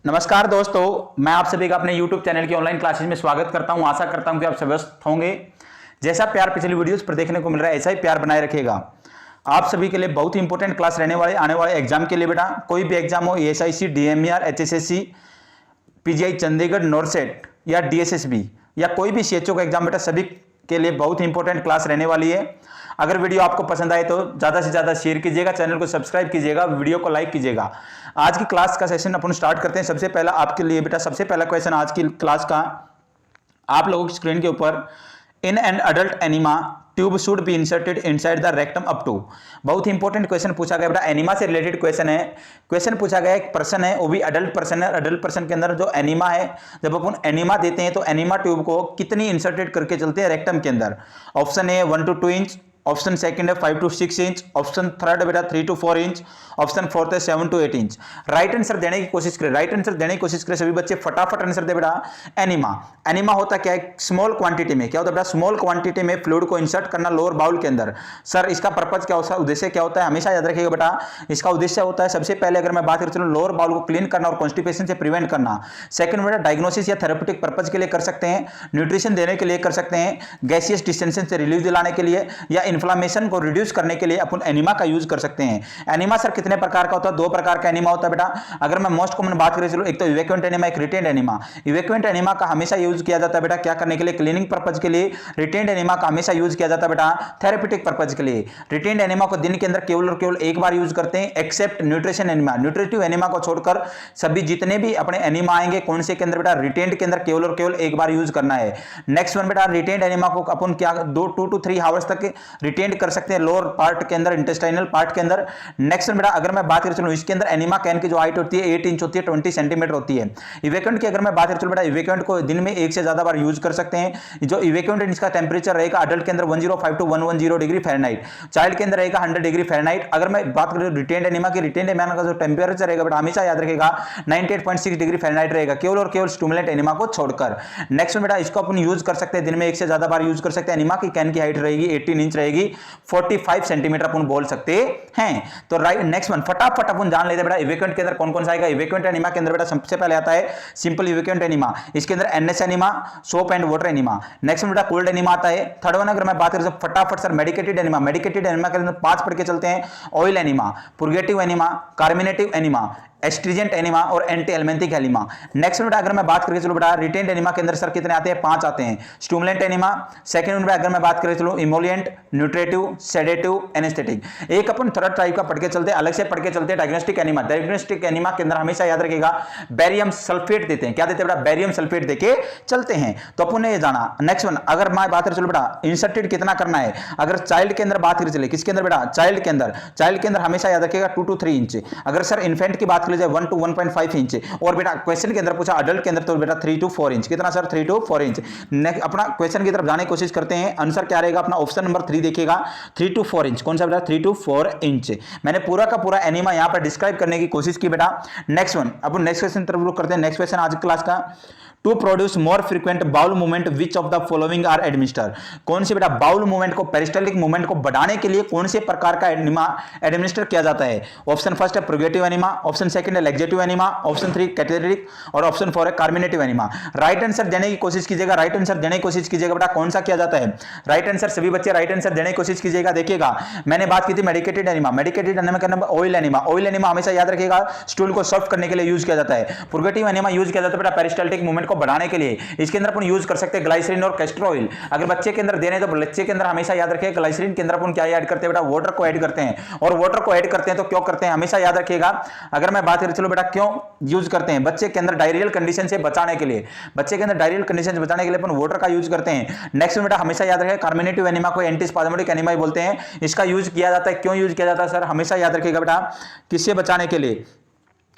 नमस्कार दोस्तों, मैं आप सभी का अपने YouTube चैनल की ऑनलाइन क्लासेज में स्वागत करता हूं। आशा करता हूं कि आप स्वस्थ होंगे। जैसा प्यार पिछली वीडियोस पर देखने को मिल रहा है, ऐसा ही प्यार बनाए रखिएगा। आप सभी के लिए बहुत ही इंपॉर्टेंट क्लास रहने वाले आने वाले एग्जाम के लिए। बेटा कोई भी एग्जाम हो, ESIC, DMER, HSSC, PGI Chandigarh, NORCET या डीएसएसबी या कोई भी सीएचओ का एग्जाम, बेटा सभी के लिए बहुत ही इंपॉर्टेंट क्लास रहने वाली है। अगर वीडियो आपको पसंद आए तो ज्यादा से ज्यादा शेयर कीजिएगा, चैनल को सब्सक्राइब कीजिएगा, वीडियो को लाइक कीजिएगा। आज की क्लास का सेशन अपन स्टार्ट करते हैं। सबसे पहला आपके लिए बेटा, सबसे पहला क्वेश्चन आज की क्लास का आप लोगों की स्क्रीन के ऊपर, in an adult enema tube should be inserted inside the rectum up to. बहुत ही इंपॉर्टेंट क्वेश्चन पूछा गया बेटा, एनिमा से रिलेटेड क्वेश्चन है। क्वेश्चन पूछा गया, एक पर्सन है, वो भी अडल्ट पर्सन है। अडल्ट पर्सन के अंदर जो एनिमा है, जब अपन एनिमा देते हैं तो एनिमा ट्यूब को कितनी इंसर्टेड करके चलते हैं रेक्टम के अंदर। Option A 1 to 2 inch, option second है 5 to 6 इंच, ऑप्शन थर्ड है बेटा 3 to 4 इंच, ऑप्शन फोर्थ है 7 to 8 इंच। राइट आंसर देने की कोशिश करें, राइट आंसर देने की कोशिश करें सभी बच्चे, फटाफट आंसर दे बेटा। एनिमा, एनिमा होता क्या है? स्मॉल क्वांटिटी में। क्या होता है बेटा? स्मॉल क्वांटिटी में फ्लूइड को इंसर्ट करना लोअर बाउल के अंदर। सर इसका पर्पज क्या होता है, उद्देश्य क्या होता है? हमेशा याद रखिएगा बेटा, इसका उद्देश्य होता है सबसे पहले अगर मैं बात करूं, लोअर बाउल को क्लीन करना और कॉन्स्टिपेशन से प्रिवेंट करना। सेकंड बेटा डायग्नोसिस या थेरेप्यूटिक पर्पज के लिए कर सकते हैं, न्यूट्रिशन देने के लिए कर सकते हैं, गैसियस डिस्टेंशन से रिलीफ दिलाने के लिए या इन्फ्लामेशन को रिड्यूस करने के लिए अपन एनिमा का यूज कर सकते हैं। एनिमा सर कितने प्रकार का होता है? दो प्रकार का एनिमा होता है बेटा। अगर मैं मोस्ट कॉमन बात करें, चलो एक तो इवैक्यूएंट एनिमा, एक रिटेंड एनिमा। इवैक्यूएंट एनिमा का हमेशा यूज किया जाता है बेटा क्या करने के लिए? क्लीनिंग पर्पज के लिए। रिटेंड एनिमा का हमेशा यूज किया जाता है बेटा थेरेप्यूटिक पर्पज के लिए। रिटेंड एनिमा को दिन के अंदर केवल और केवल एक बार यूज करते हैं, except nutrition enema. Nutritive enema को छोड़कर सभी जितने भी अपने एनिमा आएंगे, कौन से के अंदर बेटा? रिटेंड के अंदर केवल और केवल एक बार यूज करना है। नेक्स्ट वन बेटा, रिटेंड एनिमा को अपन क्या 2 to 3 आवर्स तक रिटेंड कर सकते हैं लोअर पार्ट के अंदर, इंटेस्टाइनल पार्ट के अंदर। नेक्स्ट बेटा अगर मैं बात करूं, चलो इसके अंदर एनिमा कैन की जो हाइट होती है 8 इंच होती है, 20 सेंटीमीटर होती है। इवैक्यूएंट की अगर मैं बात करूं, चलो बेटा इवैक्यूएंट को दिन में एक से ज्यादा बार यूज कर सकते हैं। जो इवैक्यूएंट है इसका टेंपरेचर रहेगा अडल्ट के अंदर 105 to 110 डिग्री फ़ारेनहाइट, चाइल्ड के अंदर रहेगा 100 डिग्री फ़ारेनहाइट। अगर मैं बात करूं रिटेंड एनिमा की, रिटेंड एनिमा का जो टेंपरेचर रहेगा बेटा हमेशा याद रखिएगा 98.6 डिग्री फ़ारेनहाइट रहेगा, केवल और केवल स्टिमुलेंट एनिमा को छोड़कर। नेक्स्ट बेटा इसको अपन यूज कर सकते हैं, दिन में एक से ज्यादा बार यूज कर सकते हैं। एनिमा की कैन की हाइट रहेगी 18 इंच रहेगी, 45 सेंटीमीटर अपन बोल सकते हैं। तो राइट, नेक्स्ट वन फटाफट अपन जान लेते हैं बेटा इवैक्यूएंट के अंदर कौन कौन सा आएगा। इवैक्यूएंट एनिमा के अंदर बेटा सबसे पहले आता है सिंपल इवैक्यूएंट एनिमा, इसके अंदर NS enema, soap and water enema. Next बेटा कोल्ड एनिमा आता है। थर्ड वन अगर मैं बात करूं फटाफट sir medicated enema. Medicated enema के अंदर 5 पढ़ के चलते हैं, oil enema, purgative enema, carminative enema, astringent enema और एंटी एल्मेंथिक एनिमा। नेक्स्ट बेटा अगर मैं बात करें, चलो बेटा रिटेंड एनिमा के अंदर सर कितने आते हैं? 5 आते हैं। स्टिमुलेंट एनिमा, सेकंड बेटा अगर मैं बात करें, चलो इमोलिएंट, न्यूट्रेटिव, सेडेटिव, एनेस्थेटिक। एक अपन थर्ड टाइप का पढ़ के चलते हैं, अलग से पढ़ के चलते हैं डायग्नोस्टिक एनिमा। डायग्नोस्टिक एनिमा के अंदर हमेशा याद रखिएगा बेरियम सल्फेट देते हैं। क्या देते हैं बेटा? बेरियम सल्फेट देके चलते हैं। तो अपन ने ये जाना। नेक्स्ट वन अगर मैं बात करें, चलो बेटा इंसर्टेड कितना करना है। अगर चाइल्ड के अंदर बात करें, चले किसके अंदर बेटा? चाइल्ड के अंदर। चाइल्ड के अंदर हमेशा याद रखिएगा 2 to 3 इंच। अगर सर इन्फेंट की बात करें 1 to 1.5 इंच। और बेटा क्वेश्चन के अंदर पूछा अडल्ट के अंदर, तो बेटा 3 to 4 इंच। कितना सर? 3 to 4 inch. अपना क्वेश्चन की तरफ जाने की कोशिश करते हैं। आंसर क्या रहेगा अपना? ऑप्शन नंबर 3 देखिएगा, 3 to 4 इंच। कौन सा बेटा? 3 to 4 इंच। मैंने पूरा का पूरा एनिमा यहां पर डिस्क्राइब करने की कोशिश की बेटा। नेक्स्ट वन, अब नेक्स्ट क्वेश्चन तरफ रुक करते हैं। नेक्स्ट क्वेश्चन आज क्लास का, to produce more frequent bowel movement which of the following are administer. कौन से बेटा बाउल मूवमेंट को, पेरिस्टाल्टिक मूवमेंट को बढ़ाने के लिए कौन से प्रकार का एनिमा एडमिनिस्टर किया जाता है? ऑप्शन फर्स्ट है प्रोगेटिव एनिमा, ऑप्शन सेकंड है लैक्सेटिव एनिमा, ऑप्शन 3 कैटेटरिक और ऑप्शन 4 है कार्मिनेटिव एनिमा। राइट आंसर देने की कोशिश कीजिएगा, राइट आंसर देने की कोशिश कीजिएगा बेटा कौन सा किया जाता है। राइट आंसर सभी बच्चे राइट आंसर देने की कोशिश कीजिएगा। देखिएगा मैंने बात की थी मेडिकेटेड एनिमा, मेडिकेटेड एनिमा का number oil enema. Oil enema हमेशा याद रखिएगा स्टूल को सॉफ्ट करने के लिए यूज किया जाता है। प्रोगेटिव एनिमा यूज किया जाता है बेटा पेरिस्टाल्टिक मूवमेंट को बढ़ाने के लिए। इसके अंदर अपन यूज कर सकते हैं ग्लाइसरीन और कैस्टर ऑयल। अगर बच्चे के अंदर देने तो बच्चे के अंदर हमेशा याद रखिए ग्लाइसरीन के अंदर अपन क्या ऐड करते हैं बेटा? वाटर को ऐड करते हैं। और वाटर को ऐड करते हैं तो क्यों करते हैं हमेशा याद रखिएगा। अगर मैं बात करूं, चलो बेटा क्यों यूज करते हैं? बच्चे के अंदर डायरियल कंडीशन से बचाने के लिए, बच्चे के अंदर डायरियल कंडीशन से बचाने के लिए अपन वाटर का यूज करते हैं। नेक्स्ट बेटा हमेशा याद रखिए कार्मिनेटिव एनिमा को एंटीस्पाज्मोटिक एनिमा बोलते हैं। इसका यूज किया जाता है, क्यों यूज किया जाता है सर? हमेशा याद रखिएगा बेटा किससे बचाने के लिए?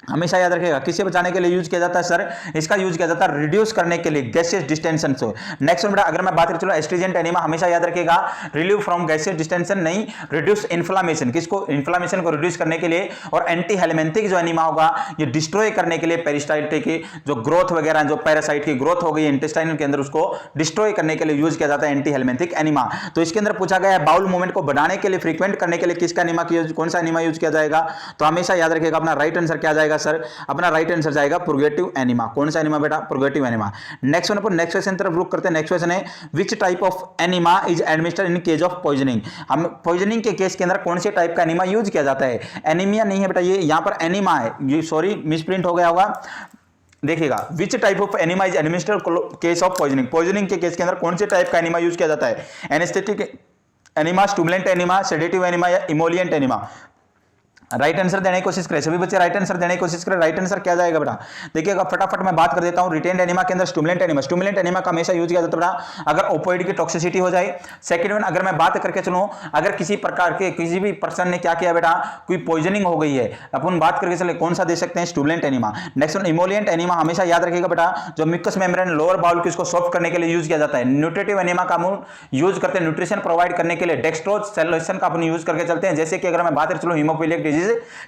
हमेशा याद रखिएगा किससे बचाने के लिए यूज किया जाता है सर? इसका यूज किया जाता है रिड्यूस करने के लिए गैसियस डिस्टेंशन से। नेक्स्ट बेटा अगर मैं बात करूं, चलो एस्ट्रीजेंट एनिमा हमेशा याद रखिएगा रिलीव फ्रॉम गैसियस डिस्टेंशन नहीं, रिड्यूस इन्फ्लामेशन। किसको? इन्फ्लामेशन को रिड्यूस करने के लिए। और एंटी हेलमेंथिक जो एनिमा होगा ये डिस्ट्रॉय करने के लिए पेरिस्टाल्टिक की जो ग्रोथ वगैरह, जो पैरासाइट की ग्रोथ हो गई इंटेस्टाइनल के अंदर, उसको डिस्ट्रॉय करने के लिए यूज किया जाता है एंटी हेलमेंथिक एनिमा। तो इसके अंदर पूछा गया है बाउल मूवमेंट को बढ़ाने के लिए, फ्रीक्वेंट करने के लिए किसका एनिमा, कौन सा एनिमा यूज किया जाएगा? तो हमेशा याद रखिएगा अपना राइट आंसर क्या जाएगा जाएगा सर, अपना राइट आंसर जाएगा प्रोगेटिव एनिमा। कौन सा एनिमा बेटा? Purgative enema. नेक्स्ट वन अपन नेक्स्ट क्वेश्चन तरफ रुक करते हैं। नेक्स्ट क्वेश्चन है which type of enema is administered in case of poisoning. हम पॉइजनिंग के केस के अंदर कौन से टाइप का एनिमा यूज किया जाता है? एनीमिया नहीं है बेटा, ये यहां पर एनिमा है, ये सॉरी मिसप्रिंट हो गया होगा, देखिएगा which type of enema is administered case of poisoning. Poisoning के केस के अंदर कौन से टाइप का एनिमा यूज किया जाता है? Anaesthetic enema, stimulant enema, sedative enema या इमोलिएंट एनिमा। राइट आंसर देने की कोशिश करें सभी बच्चे, राइट आंसर देने की कोशिश करें। राइट आंसर क्या जाएगा बेटा? देखिएगा फटाफट मैं बात कर देता हूं। रिटेन्ड एनिमा के अंदर स्टिमुलेंट एनिमा, स्टिमुलेंट एनिमा का हमेशा यूज किया जाता है बेटा अगर ओपोइड की टॉक्सिसिटी हो जाए। सेकंड वन अगर मैं बात करके चलूं, अगर किसी प्रकार के किसी भी पर्सन ने क्या किया बेटा, कोई पॉइजनिंग हो गई है, अपन बात करके चले कौन सा दे सकते हैं? Stimulant enema. Next one emollient enema, हमेशा याद रखिएगा बेटा जो म्यूकस मेम्ब्रेन लोअर बाउल की उसको सॉफ्ट करने के लिए यूज किया जाता है। न्यूट्रिटिव एनिमा का हम यूज करते हैं न्यूट्रिशन प्रोवाइड करने के लिए, डेक्सट्रोज सॉल्यूशन का अपन यूज करके चलते हैं। जैसे कि अगर मैं बात कर चलूं हीमोफिलिक डिजीज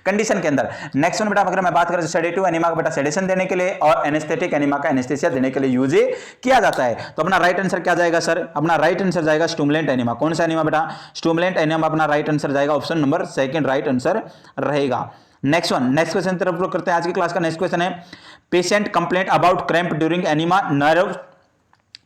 कंडीशन के अंदर। नेक्स्ट वन बेटा अगर मैं बात करें सेडेटिव एनिमा का बेटा सेडेशन देने के लिए और एनेस्थेटिक एनिमा का एनेस्थेसिया देने के लिए यूज किया जाता है। तो अपना राइट आंसर क्या जाएगा सर? अपना राइट आंसर जाएगा स्टिमुलेंट एनिमा। कौन सा एनिमा बेटा? स्टिमुलेंट एनिमा अपना राइट आंसर जाएगा, option number second right answer रहेगा। नेक्स्ट वन नेक्स्ट क्वेश्चन तरफ करते हैं। आज की क्लास का नेक्स्ट क्वेश्चन है patient complaint about cramp during enema nerve.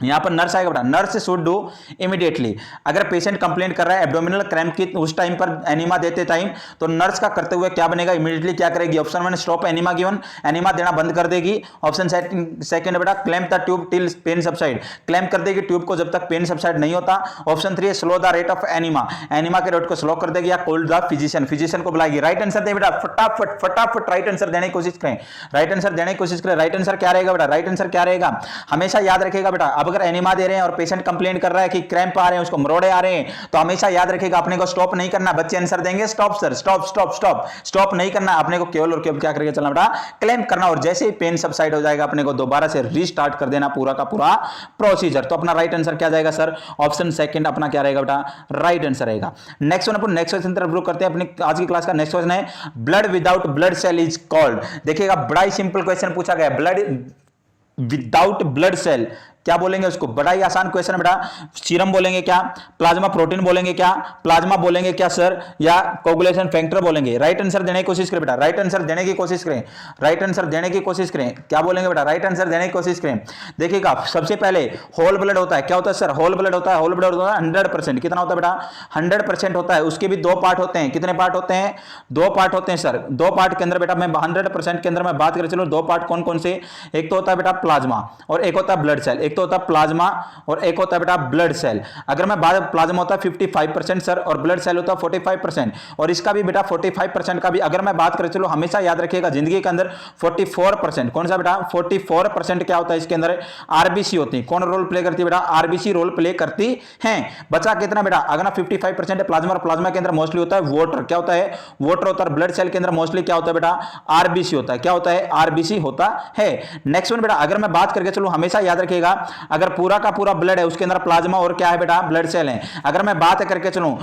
यहां पर नर्स आएगा बेटा, नर्स शुड डू इमीडिएटली। अगर पेशेंट कंप्लेंट कर रहा है एब्डोमिनल क्रैम्प की उस टाइम पर एनिमा देते टाइम, तो नर्स का करते हुए क्या बनेगा? इमीडिएटली क्या करेगी? Option one stop enema given, enema देना बंद कर देगी। ऑप्शन सेकंड बेटा clamp the tube till pain subside, clamp कर देगी ट्यूब को जब तक पेन सबसाइड नहीं होता। Option three slow the rate of enema, enema के रेट को स्लो कर देगी या कॉल द फिजिशियन, फिजिशियन को बुलाएगी। राइट आंसर दे बेटा, फटाफट फटाफट राइट आंसर देने की कोशिश करें, राइट आंसर देने की कोशिश करें। राइट आंसर क्या रहेगा बेटा? राइट आंसर क्या रहेगा? हमेशा याद रखेगा बेटा, अब अगर एनिमा दे रहे हैं और पेशेंट कंप्लेंट कर रहा है कि क्रैम्प आ रहे हैं, उसको मरोड़े आ रहे हैं, तो हमेशा याद रखिएगा अपने को स्टॉप नहीं करना। बच्चे आंसर देंगे stop sir, stop stop stop, stop नहीं करना अपने को, केवल और केवल क्या करके चलना बेटा? क्लैंप करना। और जैसे ही पेन सबसाइड हो जाएगा अपने को दोबारा से रीस्टार्ट कर देना पूरा का पूरा प्रोसीजर। तो अपना राइट आंसर क्या जाएगा सर? ऑप्शन सेकंड अपना क्या रहेगा बेटा? राइट आंसर रहेगा। नेक्स्ट वन अपन नेक्स्ट क्वेश्चन तरफ रुक करते हैं। अपनी आज की क्लास का नेक्स्ट क्वेश्चन है blood without blood cell is called. देखिएगा बड़ा ही सिंपल क्वेश्चन पूछा गया, ब्लड विदाउट ब्लड सेल क्या बोलेंगे उसको? बड़ा ही आसान क्वेश्चन है बेटा। सीरम बोलेंगे क्या? प्लाज्मा प्रोटीन बोलेंगे क्या? प्लाज्मा बोलेंगे क्या सर? या कोगुलेशन फैक्टर बोलेंगे? राइट आंसर देने की कोशिश करें बेटा, राइट आंसर देने की कोशिश करें, राइट आंसर देने की कोशिश करें। क्या बोलेंगे बेटा? राइट आंसर देने की कोशिश करें। देखिएगा सबसे पहले होल ब्लड होता है, क्या होता है सर? होल ब्लड होता है। होल ब्लड होता है 100%। कितना होता है बेटा? 100% होता है। उसके भी दो पार्ट होते हैं। कितने पार्ट होते हैं? दो पार्ट होते हैं सर। दो पार्ट के अंदर बेटा मैं 100% के अंदर मैं बात करें, चलो दो पार्ट कौन कौन से? एक तो होता है बेटा प्लाज्मा और एक होता है ब्लड सेल। एक तो होता है प्लाज्मा और एक होता है बेटा ब्लड सेल। अगर मैं बात प्लाज्मा होता है 55% सर और ब्लड सेल होता है 45%। और इसका भी बेटा 45% का भी अगर मैं बात करें, चलो हमेशा याद रखिएगा जिंदगी के अंदर 44%। कौन सा बेटा? 44% क्या होता है इसके अंदर? आरबीसी होती है। कौन रोल प्ले करती है बेटा? आरबीसी रोल प्ले करती है। बचा कितना बेटा? अगर ना 55% है प्लाज्मा और प्लाज्मा के अंदर मोस्टली होता है वाटर। क्या होता है? वाटर होता है। ब्लड सेल के अंदर मोस्टली क्या होता है बेटा? आरबीसी होता है। क्या होता है? आरबीसी होता है। नेक्स्ट वन बेटा अगर मैं बात करके चलो हमेशा याद रखिएगा अगर पूरा का पूरा ब्लड है उसके अंदर प्लाज्मा और क्या है बेटा? ब्लड सेल है। अगर मैं बात करके चलूं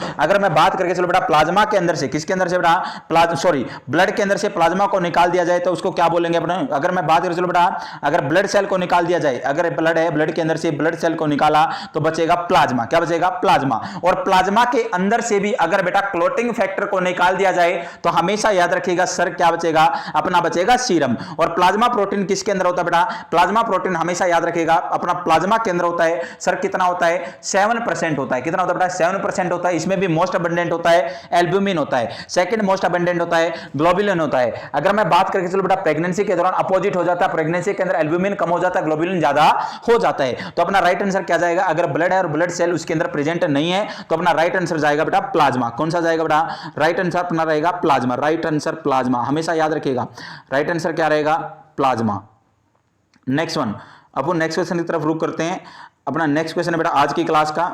बेटा प्लाज्मा के अंदर से, किसके अंदर से बेटा? सॉरी ब्लड के अंदर से प्लाज्मा को निकाल दिया जाए तो उसको क्या बोलेंगे अपने? अगर मैं बात करें चलो बेटा अगर ब्लड सेल को निकाल दिया जाए, अगर ब्लड है ब्लड के अंदर से ब्लड सेल को निकाला तो बचेगा प्लाज्मा। क्या बचेगा? प्लाज्मा। और प्लाज्मा के अंदर से भी अगर बेटा क्लोटिंग फैक्टर को निकाल दिया जाए तो हमेशा याद रखिएगा सर क्या बचेगा? अपना बचेगा सीरम। और प्लाज्मा प्रोटीन किसके अंदर होता है बेटा? प्लाज्मा प्रोटीन हमेशा याद रखिएगा अपना प्लाज्मा के अंदर होता है सर। कितना होता है? 7% होता है। कितना होता है बेटा? 7% होता है। इसमें भी मोस्ट अबंडेंट होता है एल्ब्यूमिन होता है। सेकंड मोस्ट अबंडेंट होता है ग्लोबुलिन होता है। अगर मैं बात करके चलो बेटा प्रेगनेंसी के दौरान अपोजिट हो जाता है, प्रेगनेंसी के अंदर एल्ब्यूमिन कम हो जाता है, ग्लोबुलिन ज्यादा हो जाता है। तो अपना राइट आंसर क्या जाएगा? अगर ब्लड है और ब्लड सेल उसके अंदर प्रेजेंट नहीं है तो अपना राइट आंसर जाएगा बेटा प्लाज्मा। कौन सा जाएगा बेटा? राइट आंसर अपना रहेगा प्लाज्मा। राइट आंसर प्लाज्मा, हमेशा याद रखिएगा राइट आंसर क्या रहेगा? प्लाज्मा। नेक्स्ट वन अपन नेक्स्ट क्वेश्चन की तरफ रुक करते हैं। अपना नेक्स्ट क्वेश्चन है बेटा आज की क्लास का